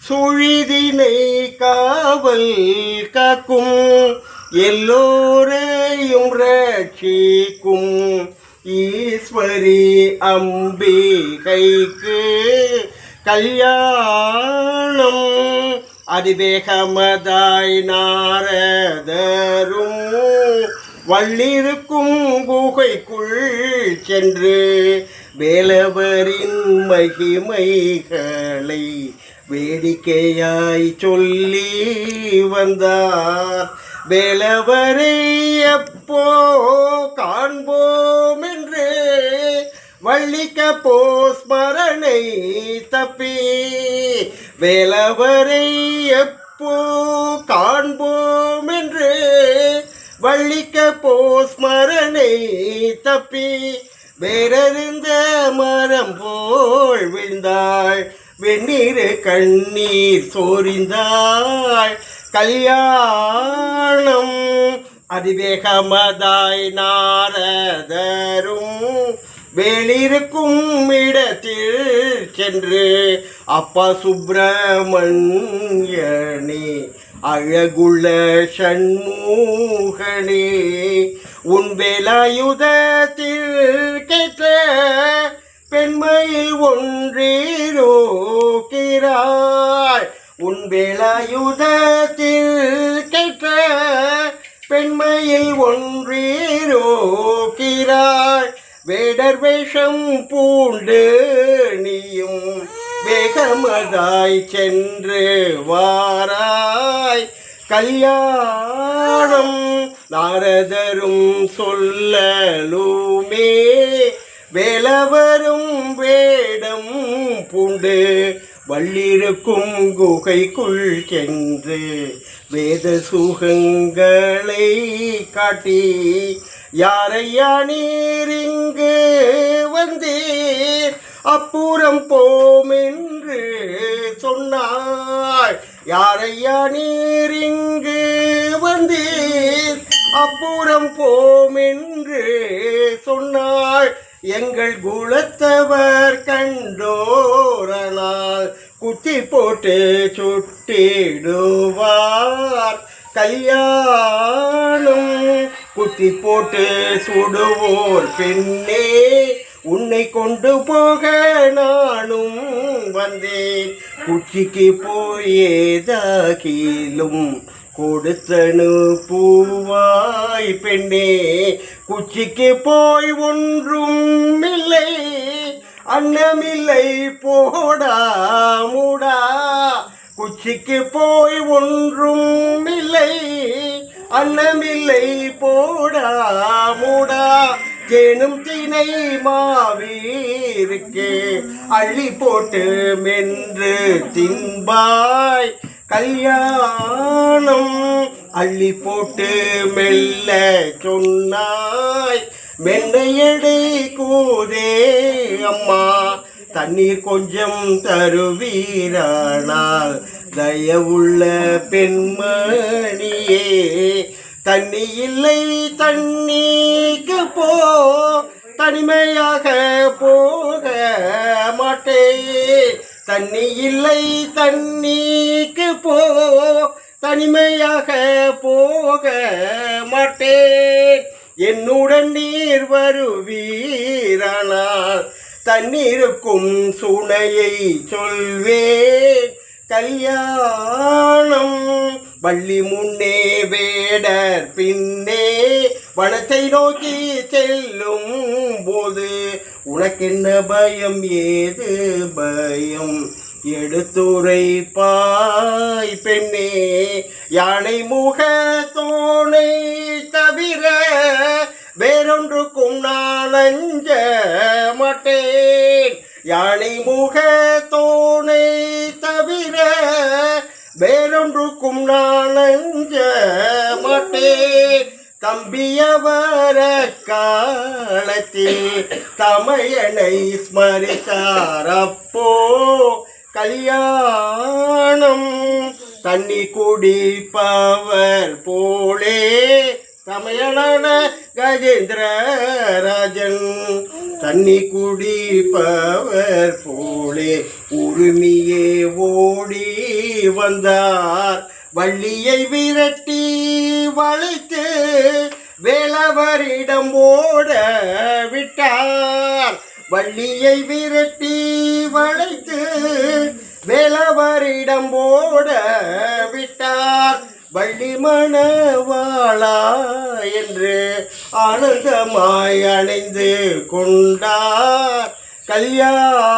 சுழிதினை காவல் காக்கும் எல்லோரையும் ரட்சிக்கும் ஈஸ்வரி அம்பிகைக்கு கல்யாணம் அதிவேகமதாய் நாரதரும் வள்ளிருக்கும் குகைக்குள் சென்று வேலவரின் மகிமைகளை வேடிக்கையாய் சொல்லி வந்தார். வேலவரை எப்போ காண்போம் என்று வள்ளிக்கப்போ ஸ்மரணை தப்பி வேலவரை எப்போ காண்போம் என்று வள்ளிக்கப்போ ஸ்மரணை தப்பி வேறறிந்த மரம் போல் விழுந்தாள். வெந்நீர் கண்ணீர் சோரிந்தாள். கல்யாணம் அதிவேகமதாய் நாரதரும் வேலிருக்கும் இடத்தில் சென்று அப்பா சுப்பிரமணியனே அழகுள்ள சண்முகனே உன் வேலாயுதத்தில் கேட்ட பெண்மையில் ஒன்றீரோக்கிறாள். உன் வேலாயுதத்தில் கேட்ட பெண்மையில் ஒன்றீரோக்கிறாள். வேடர் வேஷம் பூண்டு நீயும் வேகமதாய் சென்று வாராய். கல்யாணம் நாரதரும் சொல்லலுமே வேலவரும் வேடம் பூண்டு வள்ளிருக்கும் குகைக்குள் சென்று வேத சுகங்களை காட்டி யாரையா நீரிங்கு வந்தீர் அப்புறம் போம் என்று சொன்னாள். யாரையா நீரிங்கு வந்தீர் அப்புறம் போம் என்று சொன்னாள். எங்கள் குலத்தவர் கண்டோரனால் குத்தி போட்டு சுட்டிடுவார். கல்யாணம் குத்தி போட்டு சுடுவோர் பெண்ணே உன்னை கொண்டு போக நானும் வந்தேன். குச்சிக்கு போயேதாகிலும் கொடுத்தனு பூவாய் பெண்ணே. குச்சிக்கு போய் ஒன்றும் இல்லை அன்னமில்லை போடா மூடா. குச்சிக்கு போய் ஒன்றும் இல்லை அன்னமில்லை போடா மூடா. தேனும் தினை மாவீருக்கு அள்ளி போட்டு மென்று தின்பாய். கல்யாணம் அள்ளி போட்டு மெல்ல சொன்னாய். மென்னையடை கூதே அம்மா தண்ணீர் கொஞ்சம் தருவீரானால் தயவுள்ள பெண்மணியே. தண்ணி இல்லை தண்ணீக்கு போ தனிமையாக போக மாட்டேன். தண்ணி இல்லை தண்ணீக்கு போ தனிமையாக போக மாட்டேன். என்னுடன் நீர் வருவீரானால் தண்ணீருக்கும் சுனையை சொல்வேன். கல்யாணம் வள்ளி முன்னே வேடர் பின்னே வனத்தை நோக்கி செல்லும் போது உனக்கென்ன பயம் ஏது பயம் எடுத்துரைப்பாய் பெண்ணே. யானை முகத்தோனை தவிர வேறொன்றுக்கும் நான் அஞ்ச மாட்டேன். யானை முகத்தோனை தவிர வேறொன்றுக்கும் நான் அஞ்ச மாட்டேன். தம்பியவர காலத்தில் தமையனை ஸ்மரித்தார் அப்போ கல்யாணம் தண்ணி குடிப்பவர் போலே தமையனான கஜேந்திர ராஜன் தண்ணி குடிப்பவர் போலே உரிமையே ஓடி வந்தார். வள்ளியை விரட்டி வளைத்து வேலவரிடம் ஓட விட்டார். வள்ளியை விரட்டி வளைத்து வேலவரிடம் ஓட விட்டார். வள்ளி மணவாளா என்று ஆனந்தமாய் அணைந்து கொண்டார். கல்யாணம்